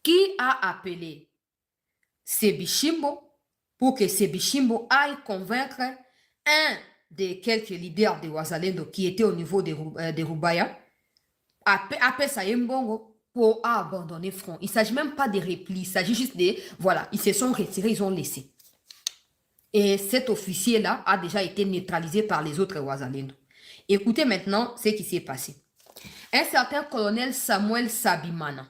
qui a appelé Sebishimbo pour que Sebishimbo aille convaincre un des quelques leaders de Wazalendo qui était au niveau de Rubaya, appelle ça Mbongo pour abandonner front. Il ne s'agit même pas de repli, il s'agit juste de, voilà, ils se sont retirés, ils ont laissé. Et cet officier-là a déjà été neutralisé par les autres Wazalendo. Écoutez maintenant ce qui s'est passé. Un certain colonel Samuel Sabimana,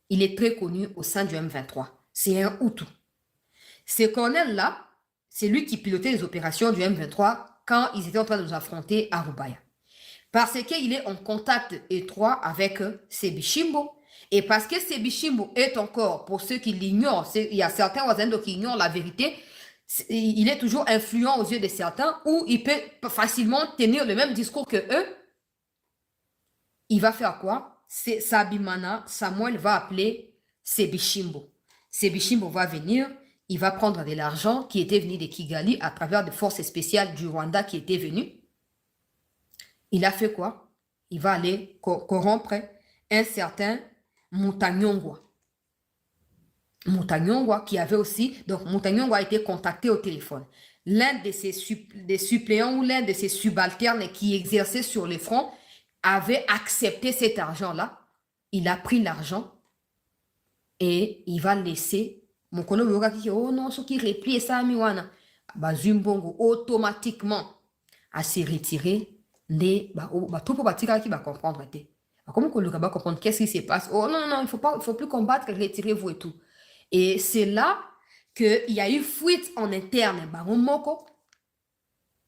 il est très connu au sein du M23. C'est un Hutu. Ce colonel-là, c'est lui qui pilotait les opérations du M23 quand ils étaient en train de nous affronter à Rubaya. Parce qu'il est en contact étroit avec Sebishimbo. Et parce que Sebishimbo est encore, pour ceux qui l'ignorent, il y a certains Wazalendo qui ignorent la vérité, il est toujours influent aux yeux de certains, ou il peut facilement tenir le même discours que eux. Il va faire quoi? Sabimana, Samuel va appeler Sebishimbo. Sebishimbo va venir, il va prendre de l'argent qui était venu de Kigali à travers des forces spéciales du Rwanda qui étaient venues. Il a fait quoi? Il va aller corrompre un certain Moutanyongwa. Moutanyongwa qui avait aussi... Donc, Moutanyongwa a été contacté au téléphone. L'un de ses suppléants ou l'un de ses subalternes qui exerçait sur le front avait accepté cet argent-là. Il a pris l'argent et il va laisser... Oh non, ce qui replie ça, Miwana. Bazumbongo, automatiquement, à se retirer. Tout pour bâtir qui va comprendre. Comment que le va comprendre qu'est-ce qui se passe? Oh non, non, il faut plus combattre, retirez-vous et tout. Et c'est là qu'il y a eu fuite en interne.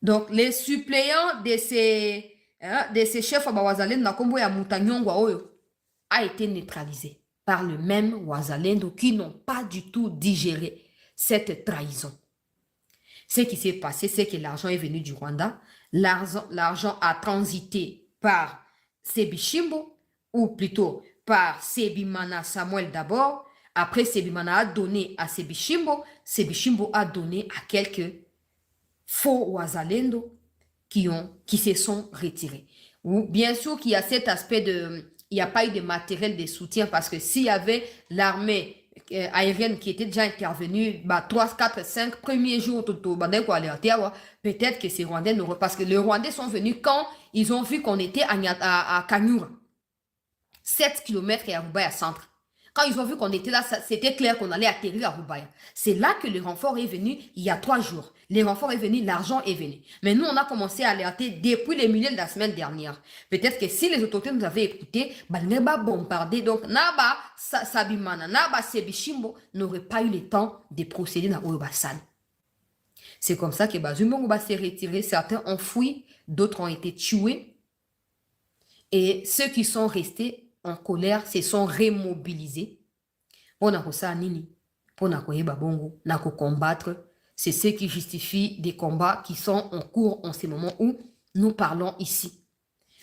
Donc, les suppléants de ces chefs à Wazalendo, a été neutralisé par le même Wazalendo qui n'ont pas du tout digéré cette trahison. Ce qui s'est passé, c'est que l'argent est venu du Rwanda. L'argent a transité par Sebishimbo, ou plutôt par Sebimana Samuel d'abord. Après, Sebimana a donné à Sebishimbo. Sebishimbo a donné à quelques faux Wazalendo qui se sont retirés. Ou bien sûr qu'il y a cet aspect de... Il n'y a pas eu de matériel de soutien parce que s'il y avait l'armée aérienne qui était déjà intervenue 3, 4, 5 premiers jours, peut-être que ces Rwandais n'auraient... Parce que les Rwandais sont venus quand ils ont vu qu'on était à Kanyura. 7 km et à Rubaya centre. Quand ils ont vu qu'on était là, c'était clair qu'on allait atterrir à Rubaya. C'est là que le renfort est venu il y a 3 jours. Le renfort est venu, l'argent est venu. Mais nous, on a commencé à alerter depuis les milieux de la semaine dernière. Peut-être que si les autorités nous avaient écoutés, Neba bombardé. Donc, Naba Sabimana, Naba Sebishimbo n'aurait pas eu le temps de procéder dans Oyobasan. C'est comme ça que Bazumbongo s'est retiré. Certains ont fui, d'autres ont été tués. Et ceux qui sont restés en colère se sont remobilisés pour combattre. C'est ce qui justifie des combats qui sont en cours en ce moment où nous parlons ici.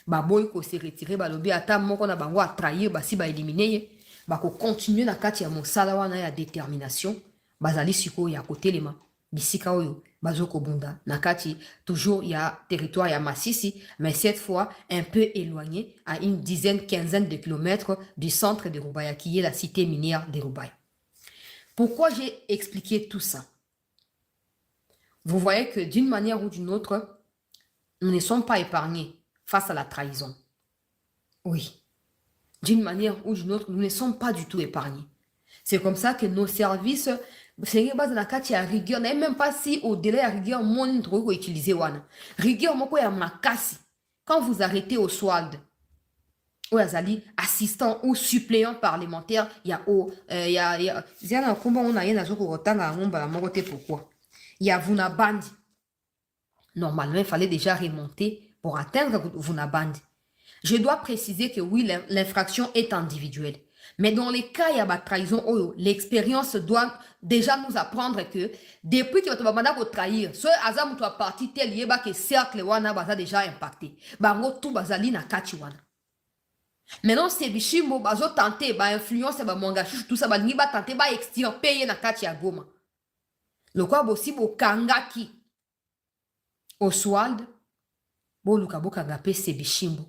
Baboy ko se retirer balobi ata moko na bango a trahir basi ba éliminer ba ko continuer na kati ya mosala wana ya détermination bazali siko ya kotelema bisika oyo bazoko bunda na kati toujours il y a territoire ya Masisi mais cette fois un peu éloigné à une dizaine quinzaine de kilomètres du centre de Rubaya qui est la cité minière de Rubaya. Pourquoi j'ai expliqué tout ça? Vous voyez que d'une manière ou d'une autre, nous ne sommes pas épargnés face à la trahison. Oui, d'une manière ou d'une autre, nous ne sommes pas du tout épargnés. C'est comme ça que nos services, c'est basé na kati ya rigueur, même pas si au-delà ya rigueur, mon intro utiliser wana. Rigueur moko ya makasi. Quand vous arrêtez au SWALD, ou azali assistant ou suppléant parlementaire, il y a pourquoi. Il y a Vunabandi. Normalement, il fallait déjà remonter pour atteindre Vunabandi. Je dois préciser que oui, l'infraction est individuelle. Mais dans les cas, il y a la trahison, l'expérience doit déjà nous apprendre que depuis que tu vas trahir, ce hasard où tu as parti tel lié, que cercle wana baza déjà impacté. Bango tout bazali na kati wana. Maintenant, c'est Bishimbo bazo tenter, ba influence, ba mangachou, tout ça, ba niba tenter, ba extirper na kati ya Goma. Le quoi bossi bo kangaki Oswald bo luka bo kangape Sebishimbo.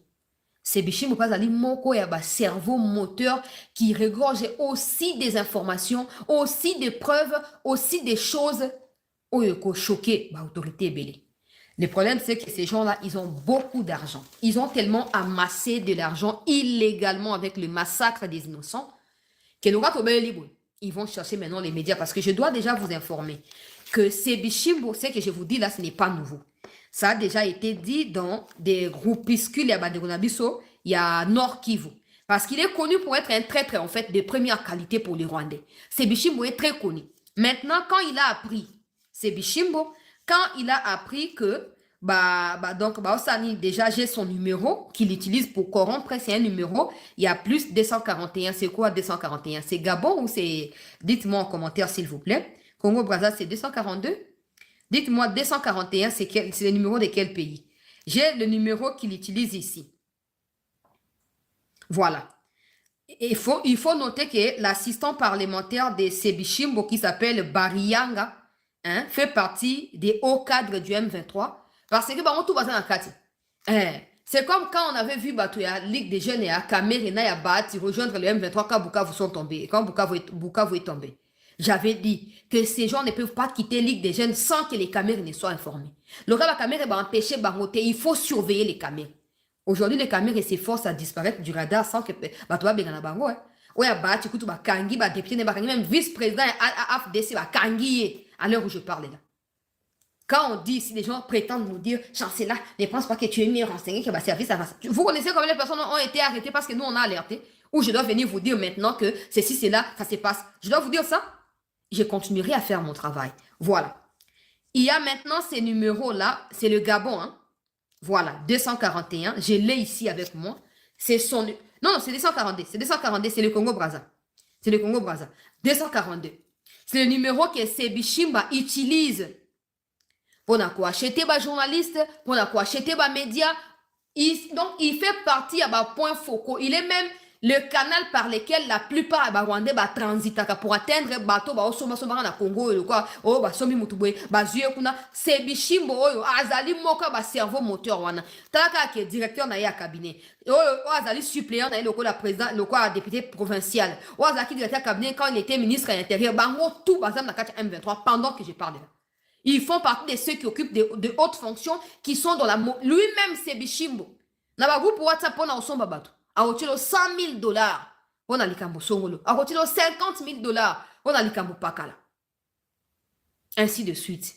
C'est Bichimbo Pazali Moko et un cerveau moteur qui regorge aussi des informations, aussi des preuves, aussi des choses qui choqué l'autorité belé. Le problème, c'est que ces gens-là, ils ont beaucoup d'argent. Ils ont tellement amassé de l'argent illégalement avec le massacre des innocents que nous ils vont chercher maintenant les médias parce que je dois déjà vous informer que c'est Bichimbo, ce que je vous dis là, ce n'est pas nouveau. Ça a déjà été dit dans des groupuscules, il y a Nord Kivu. Parce qu'il est connu pour être un traître, en fait, de première qualité pour les Rwandais. C'est Bichimbo est très connu. Maintenant, quand il a appris, c'est Bichimbo, quand il a appris que, déjà, j'ai son numéro qu'il utilise pour corrompre, c'est un numéro, il y a plus 241. C'est quoi 241? C'est Gabon ou c'est... Dites-moi en commentaire, s'il vous plaît. Congo-Brazza, c'est 242? Dites-moi, 241, c'est le numéro de quel pays? J'ai le numéro qu'il utilise ici. Voilà. Il faut noter que l'assistant parlementaire de Sebichimbo, qui s'appelle Bariyanga, fait partie des hauts cadres du M23. Parce que, on tout bazar en kati. C'est comme quand on avait vu la Ligue des jeunes et à Cameroun et à Bati rejoindre le M23 quand Bukavu sont tombés, quand Bukavu est tombé. J'avais dit que ces gens ne peuvent pas quitter Ligue des jeunes sans que les caméras ne soient informés. Le gars, la caméra va empêcher Bangote, il faut surveiller les caméras. Aujourd'hui, les caméras s'efforcent à disparaître du radar sans que Batoua Bengana Bango. Ouais, bah, tu écoutes, Kangi, député, même vice-président AFDC, Kangi, à l'heure où je parle là. Quand on dit, si les gens prétendent nous dire, chancelier, ne pense pas que tu es mieux renseigné que va servir ça. Vous connaissez combien de personnes ont été arrêtées parce que nous, on a alerté? Ou je dois venir vous dire maintenant que ceci, c'est là, ça se passe. Je dois vous dire ça? Je continuerai à faire mon travail. Voilà. Il y a maintenant ces numéros-là. C'est le Gabon. Hein? Voilà. 241. Je l'ai ici avec moi. C'est son... Non, c'est 242. C'est 242. C'est le Congo-Brazza. C'est le Congo-Brazza. 242. C'est le numéro que Sebichimba utilise pour acheter des journalistes, pour acheter des médias. Donc, il fait partie à point focaux. Il est même le canal par lequel la plupart des Rwandais transitent pour atteindre le bateau na Congo c'est Bichimbo azali moka cerveau moteur wana talaka ke directeur na ya cabinet azali suppléant na le président le député provincial azali directeur cabinet quand il était ministre de l'intérieur bango tout bazam na M23 pendant que je parle là. Ils font partie de ceux qui occupent de hautes fonctions qui sont dans la lui-même c'est Bichimbo na ba groupe WhatsApp pour na osomba bato a retiré $100 000 on a likambo songolo a retiré $50 000 on a likambo pakala ainsi de suite.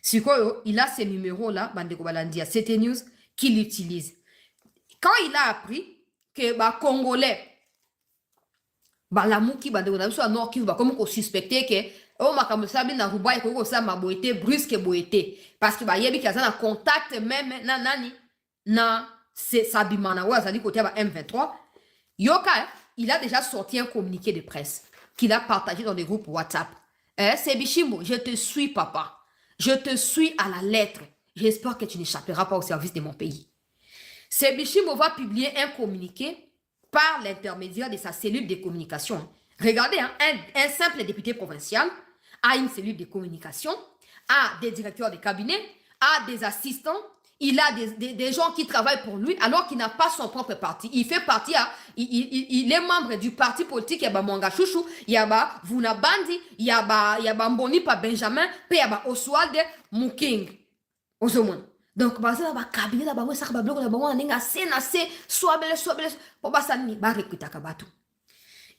Sikoyo, il a ces numéros là bandeko balandia CT News qu'il utilise. Quand il a appris que congolais la mouki bandeko na biso à Nord Kivu comme ko suspecter que makambo sabi na rubai ko sa maboité brusque boité parce que yebi ki azana contact même na nani na c'est Sabimana Ouazali côté M23. Yoka, il a déjà sorti un communiqué de presse qu'il a partagé dans des groupes WhatsApp. C'est Bichimbo, je te suis, papa. Je te suis à la lettre. J'espère que tu n'échapperas pas au service de mon pays. C'est Bichimbo va publier un communiqué par l'intermédiaire de sa cellule de communication. Regardez, hein, un simple député provincial a une cellule de communication, a des directeurs de cabinet, a des assistants. Il a des gens qui travaillent pour lui alors qu'il n'a pas son propre parti. Il fait partie, il est membre du parti politique. Il y a Mwanga Chouchou, il y a Vuna Bandi, il y a Mboni Pa Benjamin, puis il y a Oswald Muking. Donc, cabinet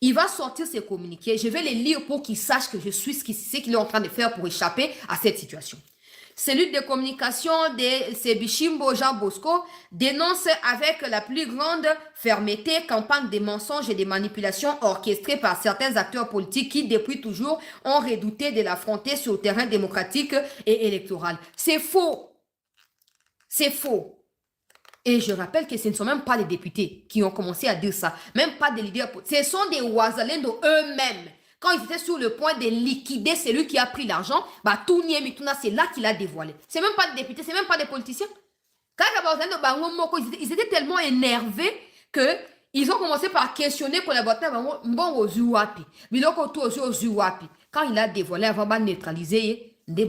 il va sortir ses communiqués. Je vais les lire pour qu'il sache que je suis ce qu'il est en train de faire pour échapper à cette situation. Cellule de communication de Sebichimbo Jean Bosco dénonce avec la plus grande fermeté campagne de mensonges et de manipulations orchestrées par certains acteurs politiques qui, depuis toujours, ont redouté de l'affronter sur le terrain démocratique et électoral. C'est faux. C'est faux. Et je rappelle que ce ne sont même pas les députés qui ont commencé à dire ça. Même pas des leaders. Ce sont des Ouazalendo eux-mêmes. Quand ils étaient sur le point de liquider celui qui a pris l'argent, c'est là qu'il a dévoilé. C'est même pas des députés, c'est même pas des politiciens. Quand ils étaient tellement énervés qu'ils ont commencé par questionner les collaborateurs. Quand il a dévoilé, avant de neutraliser, Mais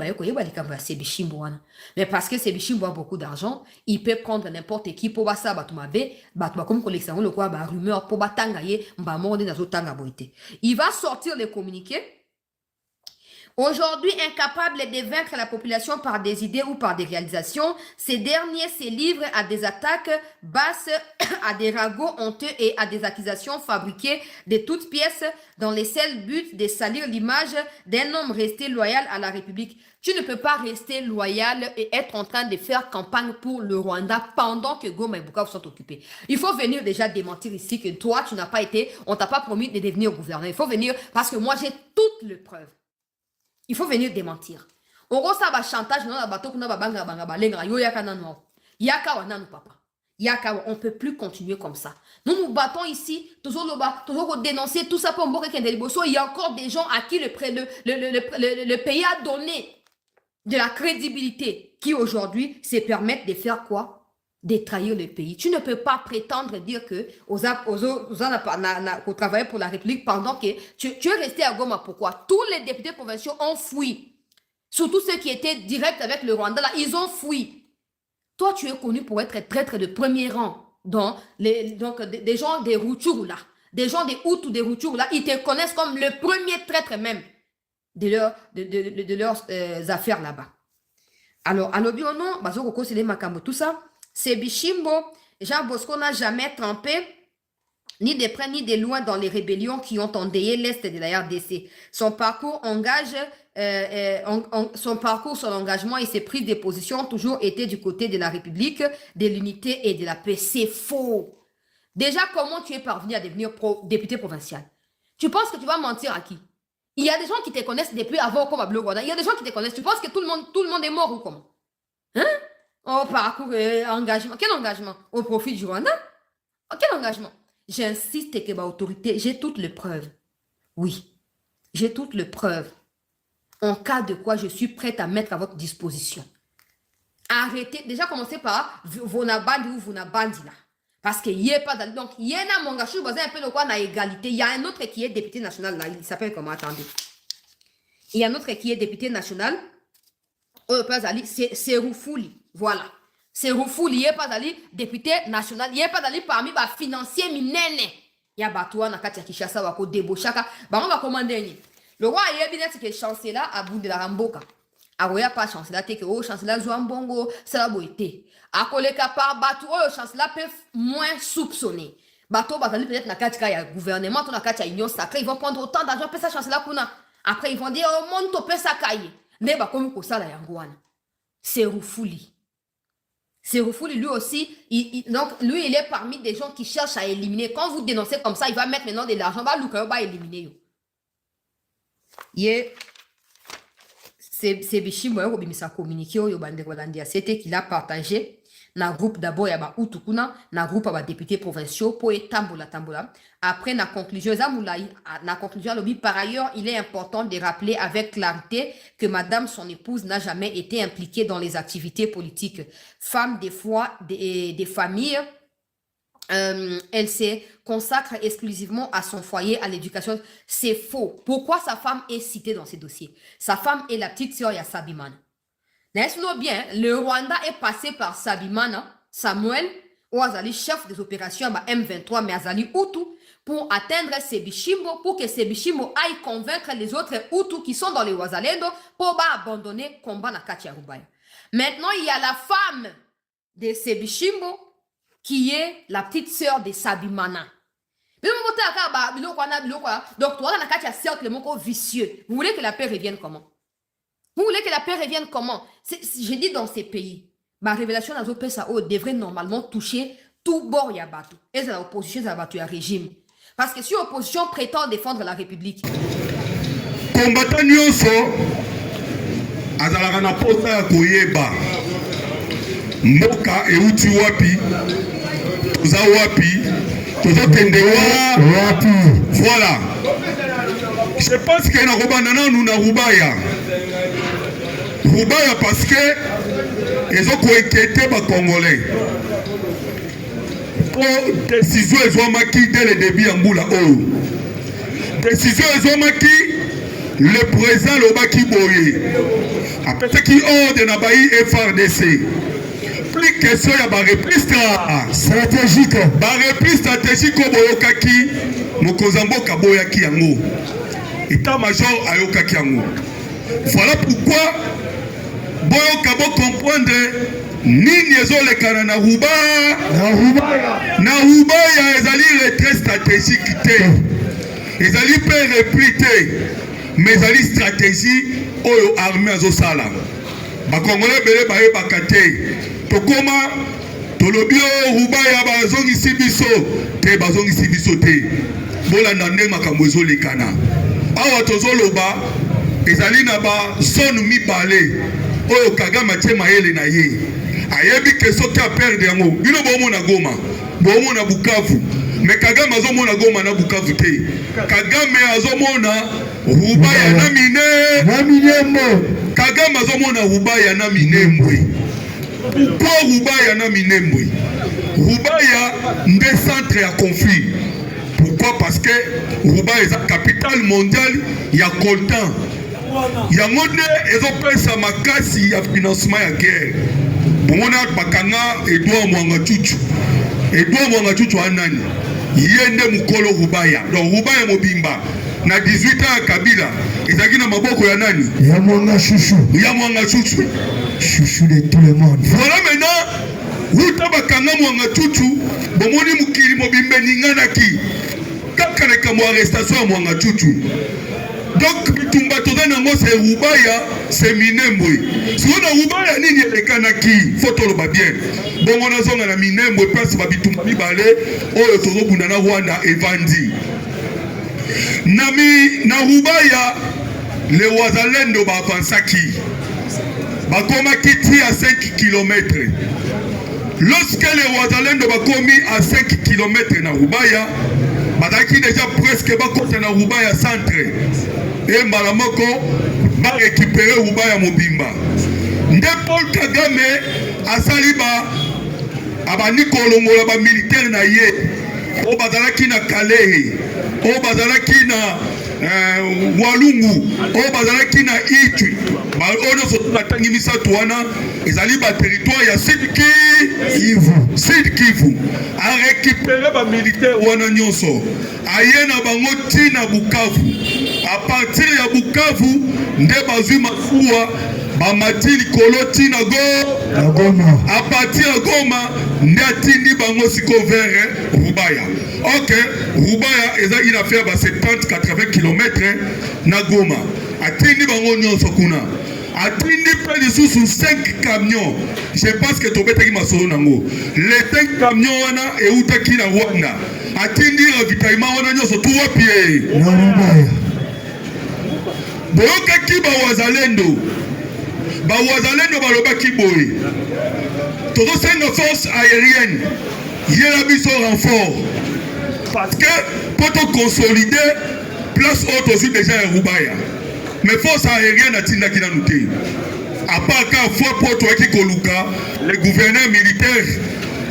parce que Sebishimbo a beaucoup d'argent, il peut prendre n'importe qui pour ça, comme collection, le quoi, rumeur, pour il va sortir les communiqués. Aujourd'hui, incapable de vaincre la population par des idées ou par des réalisations, ces derniers se livrent à des attaques basses, à des ragots honteux et à des accusations fabriquées de toutes pièces dans les seuls buts de salir l'image d'un homme resté loyal à la République. Tu ne peux pas rester loyal et être en train de faire campagne pour le Rwanda pendant que Goma et Bukavu sont occupés. Il faut venir déjà démentir ici que toi, tu n'as pas été, on t'a pas promis de devenir gouverneur. Il faut venir parce que moi, j'ai toutes les preuves. Il faut venir démentir. On reçoit un chantage, on ne peut plus continuer comme ça. Nous nous battons ici, toujours dénoncer tout ça pour il y a encore des gens à qui le pays a donné de la crédibilité qui aujourd'hui se permettent de faire quoi? De trahir le pays. Tu ne peux pas prétendre dire que qu'on travaille pour la République pendant que tu es resté à Goma. Pourquoi? Tous les députés provinciaux ont fui. Surtout ceux qui étaient directs avec le Rwanda, là, ils ont fui. Toi, tu es connu pour être traître de premier rang. Donc, des gens des Rutshuru, là, des gens des Hutus, des Rutshuru, là, ils te connaissent comme le premier traître même de leurs affaires là-bas. Alors, à l'obiono, Bazoko c'est les Makambo, tout ça. Sebishimbo, Jean Bosco n'a jamais trempé ni de près ni de loin dans les rébellions qui ont endeuillé l'Est de la RDC. Son parcours son engagement et ses prises de position ont toujours été du côté de la République, de l'unité et de la paix. C'est faux. Déjà, comment tu es parvenu à devenir député provincial? Tu penses que tu vas mentir à qui? Il y a des gens qui te connaissent depuis avant comme à Bleu Rwanda. Il y a des gens qui te connaissent. Tu penses que tout le monde est mort ou comment? Hein? Oh, parcours, engagement. Quel engagement? Au profit du Rwanda? Oh, quel engagement? J'insiste que ma autorité, j'ai toutes les preuves. Oui, j'ai toutes les preuves. En cas de quoi, je suis prête à mettre à votre disposition. Arrêtez. Déjà, commencez par Vonabandi ou Vonabandi là. Parce qu'il n'y a pas d'aller. Donc, il y en a mon gars, je suis un peu de quoi on a égalité. Il y a un autre qui est député national là. Il s'appelle comment? Attendez. Il y a un autre qui est député national. C'est Roufouli. Voilà. C'est Roufouli. Il n'y a pas d'aller député national. Il n'y a pas d'aller parmi les financiers minènes. Il y a Batoua, Nakati, Kishasa, Wako, Debo, Chaka. On va commander. Le roi est bien que chancelier à bout de la Ramboka. A voya pas chancelier que oh chancelier Zouambongo, ça la boité. A koleka par bateau, oh chancelier peut moins soupçonner. Bateau batali peut-être na katika ya gouvernement, to na katika union sacrée, ils vont prendre autant d'argent pour ça chancelier kuna. Après ils vont dire oh mon to peut ça cailler. Ne ba comme ko ça la yangwana. C'est Roufouli. C'est Roufouli lui aussi, donc lui il est parmi des gens qui cherchent à éliminer. Quand vous dénoncez comme ça, il va mettre maintenant de l'argent, va Lukayo va éliminer yo. C'est Bishimbo a communiqué au Yobande c'était qu'il a partagé dans le groupe d'abord ya ba Utukuna, dans le groupe ya députés provinciaux pour tambola. Après na conclusion par ailleurs, il est important de rappeler avec clarté que madame son épouse n'a jamais été impliquée dans les activités politiques. Femme des fois des familles, elle se consacre exclusivement à son foyer, à l'éducation. C'est faux. Pourquoi sa femme est citée dans ces dossiers? Sa femme est la petite sœur de Sabimana. N'est-ce bien? Le Rwanda est passé par Sabimana, Samuel, ou Azali, chef des opérations à M23, mais Azali Hutu, pour atteindre Sebishimbo, pour que Sebishimbo aille convaincre les autres Hutus qui sont dans les Wazalendo pour abandonner le combat na Katia Rubaya. Maintenant, il y a la femme de Sebishimbo qui est la petite sœur de Sabimana. Donc, toi, on a un cercle vicieux. Vous voulez que la paix revienne comment? Vous voulez que la paix revienne comment? J'ai dit dans ces pays, ma révélation dans les PSAO devrait normalement toucher tout bord Yabatou. Et c'est l'opposition Yabatou à régime. Parce que si l'opposition prétend défendre la République. Combattant Nyonso, Azalaka na posa ya koyeba. Mboka euti wapi, toza wapi, toza kende wapi. Voilà. Je pense que na robandana nous na Rubaya. Rubaya parce que ils ont inquiété les Congolais. Pour décision ils ont marqué dès le début en boula oh. Décision ils ont marqué le président Lobaki Boye. après qui ordre na bayi FRDC. Plus question ya ba reprise stratégique. Ba reprise stratégique boyokaki mokozamboka boyaki yango. État-major ayokaki yango. Voilà pourquoi boyoka bo comprendre nini ezolekana na Rubaya. Na Rubaya ezali retrait stratégique te. Ezali pe repris te. Mais ezali stratégie oyo armée azosala. Ba Congolais bele baye bakate. Tokoma tolobio Rubaya bazongisi biso te bazongisi biso te. Bolanda nde makambo ezolekana. Awa tozoloba ezali na ba zone mibale oyo Kagame tie mayele na ye. Ayebi ke soki a perdre yango. Bino bomona Goma, bomona Bukavu. Mais Kagame azomona Goma na Bukavu te. Kagame azomona Rubaya na Minembwe. Kagame azomona Rubaya na Minembwe. Pourquoi Rubaya na Minembwe? Rubaya nde centre ya conflit. Pourquoi? Parce que Rubaya est la capitale mondiale, il y a Coltan. Il y a monde ezopesa makasi ya financement ya guerre. Bomona bakanga Edouard Mwanga Chuchu. Edouard Mwanga Chuchu anani? Yende mukolo Rubaya. Donc Rubaya mobimba. Na 18 ans ya Kabila. Ezaki na maboko ya nani? Ya Mwanga Chuchu. Ya Mwanga Chuchu. Chouchou de tout le monde. Voilà maintenant. Ruta bakanga Mwanga Chuchu. Bomoni mukili mobimbe ninganaki. Kaka na kamo arrestation ya Mwanga Chuchu. Donc bitumba toza nango c'est Rubaya, c'est Minembwe. Si on a Rubaya nini elekanaki, faut toloba bien. Bon on a zonga na Minembwe place ba bitumba mibale oyo tozobunda na Rwanda evandi. Na Rubaya le wazalendo ba avansaki. Ba koma kiti à 5 km. Lorsque les wazalendo ba komi à 5 km na Rubaya, badaki déjà presque ba côté na Rubaya centre. Et Malamoko va récupérer Rubaya Mobimba. Nde Paul Kagame asaliba abani kolongola ba militaire na ye. O bazalaki na Kalehe, o bazalaki na Walungu, o bazalaki na Ituri. Ba ono soto na tangi misatu wana ezali ba territoire ya Sud Kivu. A récupérer ba militaire wana nyonso. Aye na bango tina Bukavu. À partir ya Bukavu nde bazwi mafuwa bamati likolo tina Goma. À partir ya Goma nde atindi bango siko vers Rubaya. Ok, Rubaya eza une affaire ba 70-80 km na Goma. Atindi bango nyonso kuna. Atindi pe lisusu 5 camions. Je pense que tobetaki masolo nango. Les 5 camions wana eutaki na Rwanda. Atindi ravitaillement wana nyonso tout wapi na Rubaya. Boyokaki bawazalendo balobaki boye tozosenga force aérienne yela biso renfort parce que poto consolider place oyo tozwi déjà ya Rubaya mais force aérienne atindaki nanu te à part ka fois po toyaki koluka le gouverneur militaire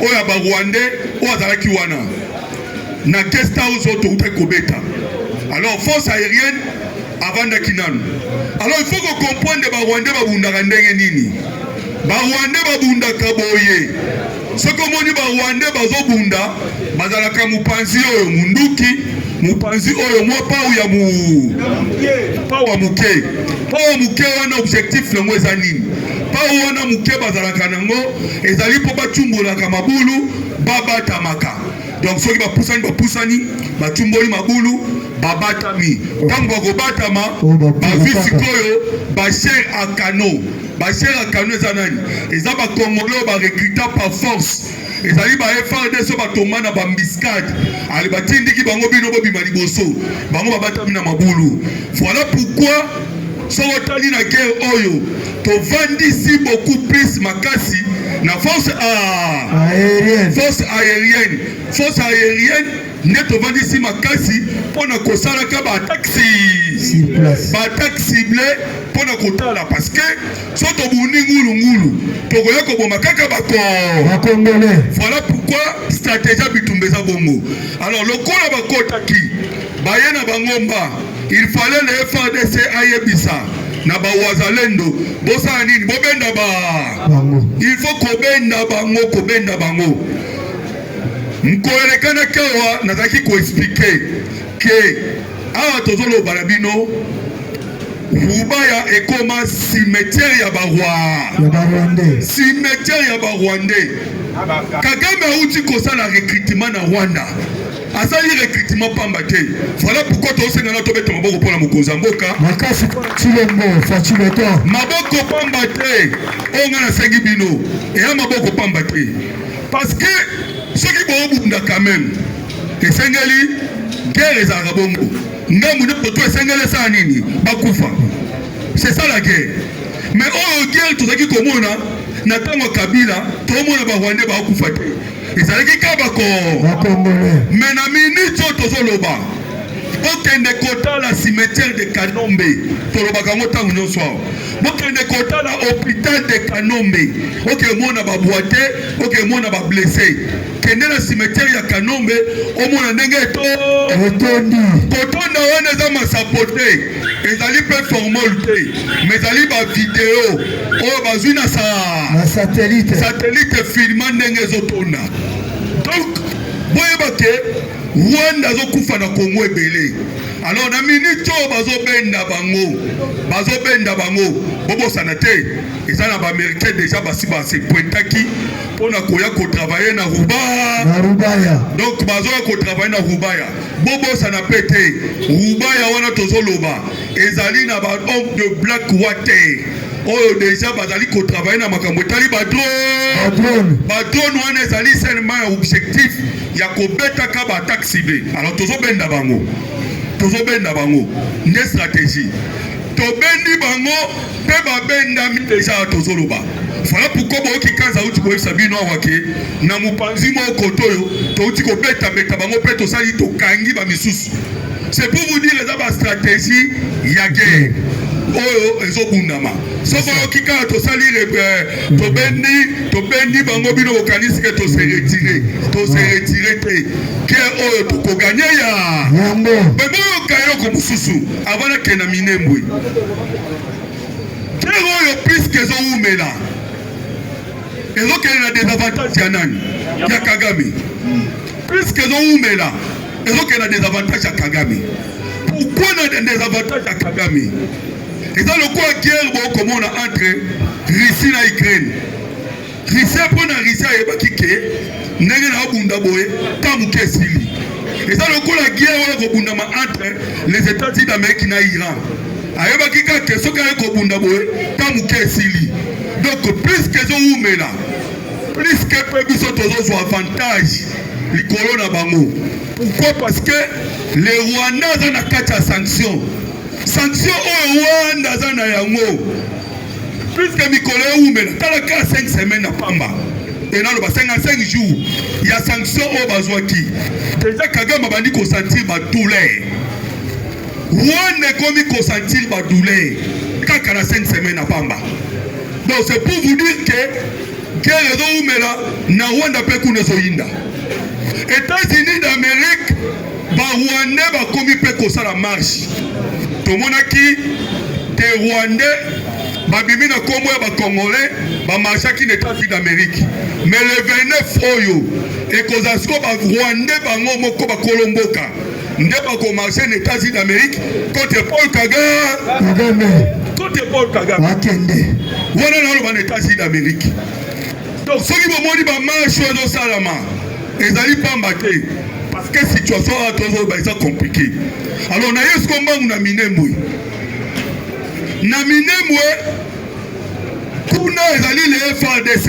oyo ya barwandais oyo azalaki wana na guest house oyo toutaki kobeta. Alors force aérienne avanda kinanu. Alors il faut que comprendre Rwandais babundaka ndenge nini. Rwandais babundaka boye. Soko moni Rwandais bazobunda bazalaka mupanzi oyo munduki, mupanzi oyo mwa pau ya pau muke. Pau muke wana objectif nango eza nini? Pau wana muke bazalaka nango ezali po bachumbolaka mabulu babatamaka. Donc ceux qui va poussani, va tumboli mabulu, babatami. Tant qu'on batama, va visikoyo, va cher à cano, va cher à cano zanani. Et ça va congolais va recruter par force. Et ça va FRDC va tomber na bambiscade. Ali batindi ki bango bino bobi maliboso, bango babatami na mabulu. Voilà pourquoi sokotali na guerre oyo to vandisi beaucoup plus makasi na force aérienne. Force aérienne nde to vandisi makasi pona kosalaka ba attaque ciblée pona kotala parce que so to bundi ngulu to koya ko boma kaka ba Congolais. Voilà pourquoi stratégie bitumbeza bongo. Alors le kola ba kotaki bayena bangomba. Il fallait le FARDC ayebisa na ba wazalendo bosa nini bobenda bango. il faut kobenda bango mkoelekana kewa nazaki ko expliquer que awa tozolo balabino Rubaya ekoma cimetière ya Rwandais. Cimetière ya Rwandais. Kagame auti kosala recrutement na Rwanda. Asali recrutement pamba te. Voilà pourquoi to senga na tobeta maboko pona mokonza mboka. Makasi Chilembo, Fachileto. Maboko pamba te. Onga na sengi bino. Et maboko pamba te. Parce que ceux qui vont bunda quand même. Esengeli guerre za rabongo. Ngambu ne poto esengeli sa nini bakufa. C'est ça la guerre. Mais oh guerre tout ça qui komona na tango Kabila to mona ba Rwanda ba kufa te. Ezalaki kabako. Mais na minute tozoloba. Okende kota la cimetière de Kanombe. Tolobaka ngota nyonso. Okende kota la hôpital de Kanombe. Ok mona ba boité, ok mona ba blessé. Kende la cimetière ya Kanombe, omona ndenge to otondi. Kotonda wana za masapote. Ezali pe formalité. Mais ezali ba vidéo. O bazwi na sa satellite. Satellite filmant ndenge zotonda. Donc, boyebake Rwanda zokufa na Congo ebele. Alors na minute bazobenda bango. Bobo sanate. Eza na ba américain déjà basi ba se pointaki pona koya ko travailler na Rubaya. Donc bazoya ko travailler na Rubaya. Bobo sanapete. Rubaya wana tozoloba. Ezali na ba homme de Black Water. Oh déjà bazali ko travailler na makambo tali drone wana ezali seulement objectif ya ko beta ka ba attaque ciblée. Alors tozobenda bango nde stratégie tobendi bango pe babenda mi déjà tozoloba. Voilà pourquoi boki kanza uti ko sabino wake na mupanzi moko toyo touti ko beta bango pe to sali to kangi ba misusu. C'est pour vous dire la stratégie ya guerre. Oh ezobundama soko okika to salire tobendi bango bino bokanisi ke to se retirer te ke oyo to gagner ya nyambo bebo kayo ko mususu avant que na minembwe ke oyo puisque zo umela ezokela na désavantage ya nani ya Kagame puisque zo umela ezokela na désavantage ya Kagame. Pourquoi na désavantage ya Kagame? Et dans le quoi guerre comme on a entre Russie et Ukraine. Russie pour la Russie et Bakike, n'est-ce pas bunda boé, tamuke sili. Et dans le quoi la guerre entre les États-Unis d'Amérique et Iran. Aye Bakika que ce qu'il y a bunda boé, tamuke sili. Donc plus que zo umela, plus que pebi sotozo so avantage, les colons bango. Pourquoi? Parce que les Rwandais ont na kacha sanction. Sanction au Rwanda zana yango. Puisque mikolo umela tala ka 5 semaines na pamba. Et na lo ba 55 jours. Il y a sanction au bazwaki. Déjà Kagame bandi ko sentir ba douleur. Rwanda komi ko sentir ba douleur. Kaka na 5 semaines na pamba. Donc c'est pour vous dire que guerre do umela na Rwanda pe kuna zo yinda. États-Unis d'Amérique ba Rwanda ba komi pe ko sala marche. Tomonaki te Rwandais babimi na kombo ya ba Congolais ba marchaki na États-Unis d'Amérique. Mais le 29 oyo ekozasko ba Rwandais bango moko ba kolomboka nde ba ko marcher na États-Unis d'Amérique contre Paul Kagame. Contre Paul Kagame. Wakende. Wana na lo ba États-Unis d'Amérique. Donc soki bomoni ba marche ozo salama ezali pamba te. Parce que la situation est compliquée. Alors, on a eu ce combat na Minembwe. Na Minembwe, kuna ezali le FARDC.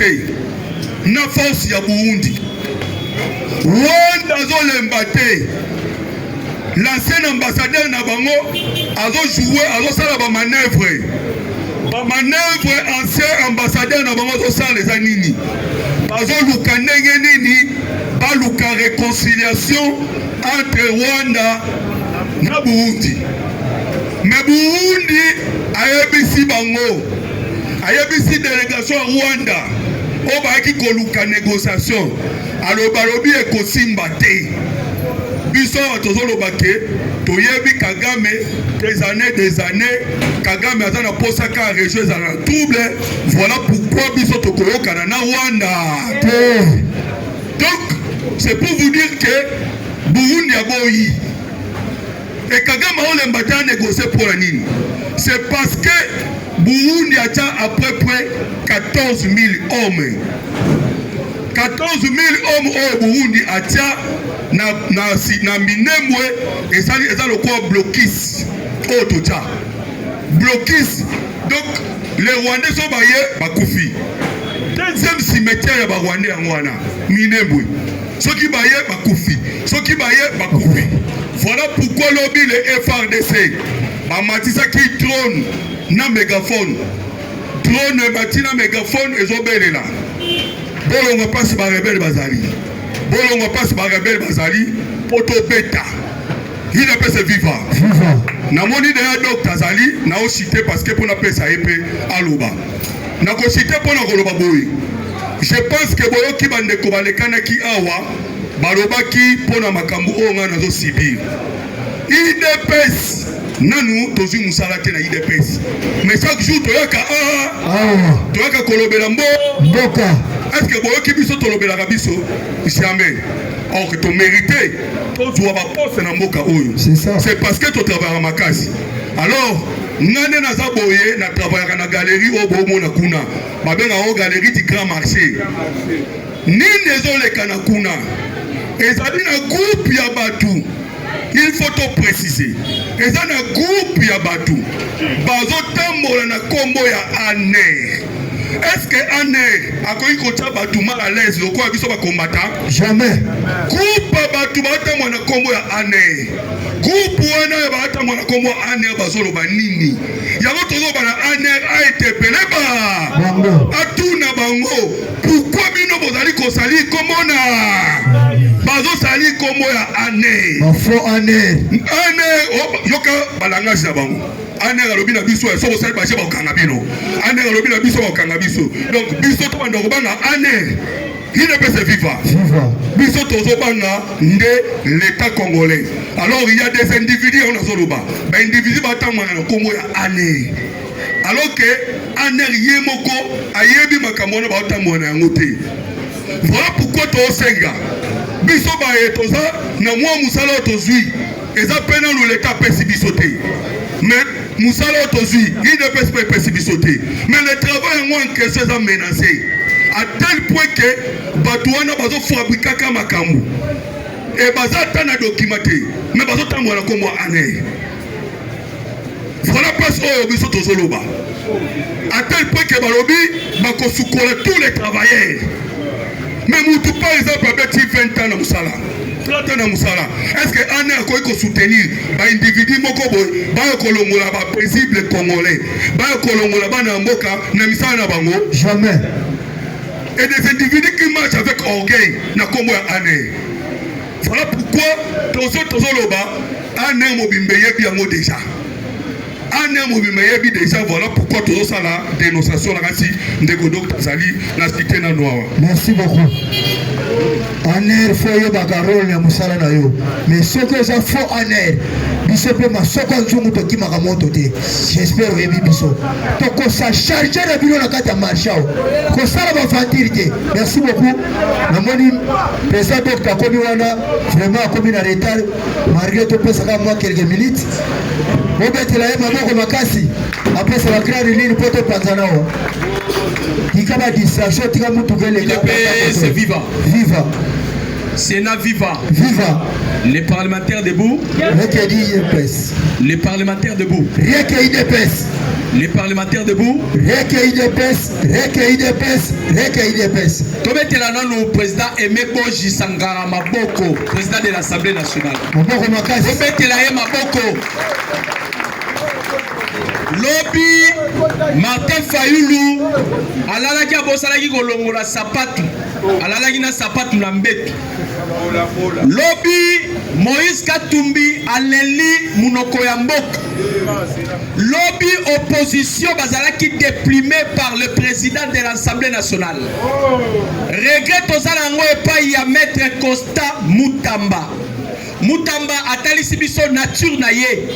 Na force ya Burundi. Rwanda zolemba te. L'ancien ambassadeur na bango azo jouer, azo sala ba manœuvre. Ba manœuvre ancien ambassadeur na bango azo sala les anini. Azo luka ndenge nini? Baluka réconciliation entre Rwanda na Burundi. Mais Burundi ayebisi bango, ayebisi délégation à Rwanda o baki koluka négociation. Alors balobi ekosimba te. Biso tozoloba ke toyebi Kagame des années, Kagame a na posaka région za na trouble. Voilà pourquoi biso tokolo kana Rwanda. Donc, c'est pour vous dire que Burundi a boyi. Et Kagame a l'embata négocié pour la Nini. C'est parce que Burundi a à peu près 14 000 hommes. 14 000 hommes au Burundi a na Minembwe et ça le quoi blocus au Tocha. Blocus. Donc les Rwandais sont baillés bakoufi. Deuxième cimetière ya Rwandais en Rwanda Minembwe. Ceux qui baillent bakoufi. Ceux qui baillent bakoufi. Voilà pourquoi lobby le FRDC Bamatisa qui trône na mégaphone. Trône batina mégaphone et zobelela. Bolongo passe par rebelle bazali. Bolongo passe par rebelle bazali. Poto beta. Il a pas se vivre. Na moni de docteur Zali na o cité parce que pour na pesa épée aloba. Na ko cité pour na koloba boy. Je pense que boyo ki bande ko balekana ki awa baloba ki pour na makambu o nga na zo sibir. IDPS nanu tozu musala te na IDPS. Mais chaque jour toyaka toyaka kolobela mboka. Est-ce que boyo ki biso tolobela biso? Jamais. Or que tu mérites, tu dois pas poster dans mboka oyo. C'est ça. C'est parce que tu travailles à Makasi. Alors, nane na zaboye na travailler na galerie au bomo na kuna. Babenga o galerie du grand marché. Ni nezole kana kuna. Ezali na groupe ya batu. Il faut te préciser. Ezali na groupe ya batu. Bazo tambola na kombo ya Aner. Est-ce que Aner a connu qu'on batu mal à l'aise le quoi biso ba combattant? Jamais. Groupe batu bata mwana kombo ya Aner. Groupe wana bata mwana kombo ya Aner bazolo banini. Yango tozo bana Aner a été peleba. Bango. Atuna bango. Pourquoi bino bozali ko sali komona? Bazo sali kombo ya Aner. Bafo Aner. Aner yoka balangage na bango. Aner alobi na biso so bosali baje ba okanga bino. Aner alobi na biso ba okanga biso. Donc biso to banda ko banga Aner. Il ne peut se vivre. Biso tozo banga nde l'état congolais. Alors il y a des individus on a zoloba. Ba individu ba tangwana na kombo ya Aner. Alors que Aner yemoko ayebi makambo na ba tangwana yango te. Voilà pourquoi to senga. Biso ba etoza na mwa musala tozui. Eza pena lo l'état pesi biso te. Mais Moussala Otozi, il ne peut pas précipiter. Mais le travail en question est menacé. À tel point que Batouana bazo fabriquer comme Makambu. Et Bazata n'a documenté. Mais Bazota m'a comme moi année. Voilà pas ce que nous sommes. À tel point que Balobi va soukola tous les travailleurs. Mais Moutou par exemple avec 20 ans dans Moussala. Est-ce que Anne a quoi soutenir un individu mokoboy, ba kolongola ba paisible congolais, ba kolongola ba na mboka na misana bango? Jamais. Et des individus qui marchent avec orgueil na kombo ya Anne. Voilà pourquoi tozo loba Anne mobimbe yebi yango déjà. Anne mobimbe yebi déjà, voilà pourquoi tozo sala dénonciation la kasi ndeko docteur Zali na cité na noa. Merci beaucoup. Aner foyo bagarol ya musala na yo. Mais ce que ça faut Aner, biso pe masoko nzungu to kimaka moto te. J'espère que biso. Toko sa charger na bino na kata marchao. Ko sala ba fantirité. Merci beaucoup. Na moni président docteur komi wana vraiment komi na retard. Malgré to pesa ka moi quelques minutes. Obetela yema moko makasi. Après ça va créer une ligne pour te panzanao. Ikaba distraction tika mutu gele ka. C'est vivant. Viva. Sénat vivant. Viva. Les parlementaires debout. Les parlementaires debout. Les parlementaires debout. Comment est le président Aimé Boji Sangara Maboko, président de l'Assemblée nationale? Comment est le Maboko? Lobby Martin Fayoulou alalaki abosalaki kolongola sapatu alalaki na sapatu na mbetu. Lobby Moïse Katumbi aleli munoko ya mboka. Lobby opposition bazalaki déprimé par le président de l'Assemblée nationale. Regret ozala ngo epai ya maître Costa Mutamba. Mutamba atalisi biso nature na ye.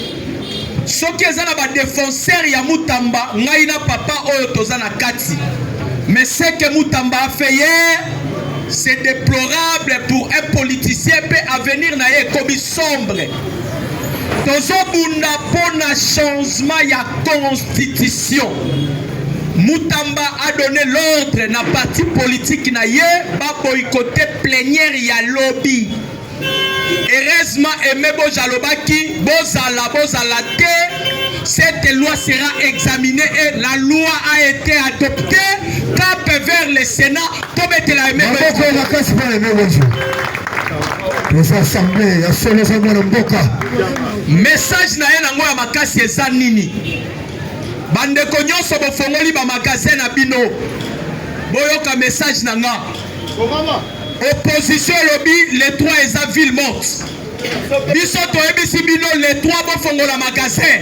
soki eza na ba défenseur ya Mutamba ngai na papa oyo toza na kati. Mais ce que Mutamba a fait hier, c'est déplorable pour un politicien peut avenir na ye comme sombre. Tozobunda pona changement ya constitution. Mutamba a donné l'ordre na parti politique na ye ba boycotter plénière ya lobby. Heureusement Aimé Bojalobaki bozala te, cette loi sera examinée et la loi a été adoptée. Cap vers le Sénat pour mettre la Aimé les assemblées ya solo za mwana mboka. Message na ye nango ya makasi eza nini? Bandeko nyonso bofongoli ba magasin na bino boyoka message na nga. Opposition lobby les trois eza ville morte. Biso toyebisi bino les trois bofongola magasin.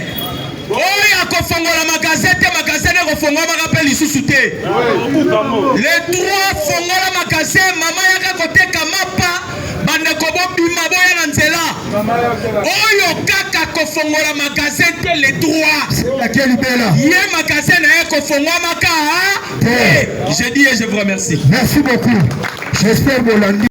Oya kofongola magasin te, magasin ne kofongola maka lisusu te. Les trois fongola magasin, mama yaka koteka mapa bandeko bobima boya na nzela. Oyo kaka kofongola magasin te les trois. Laquelle belle? Ye magasin na ye kofongola maka. Je dis et je vous remercie. Merci beaucoup. J'espère que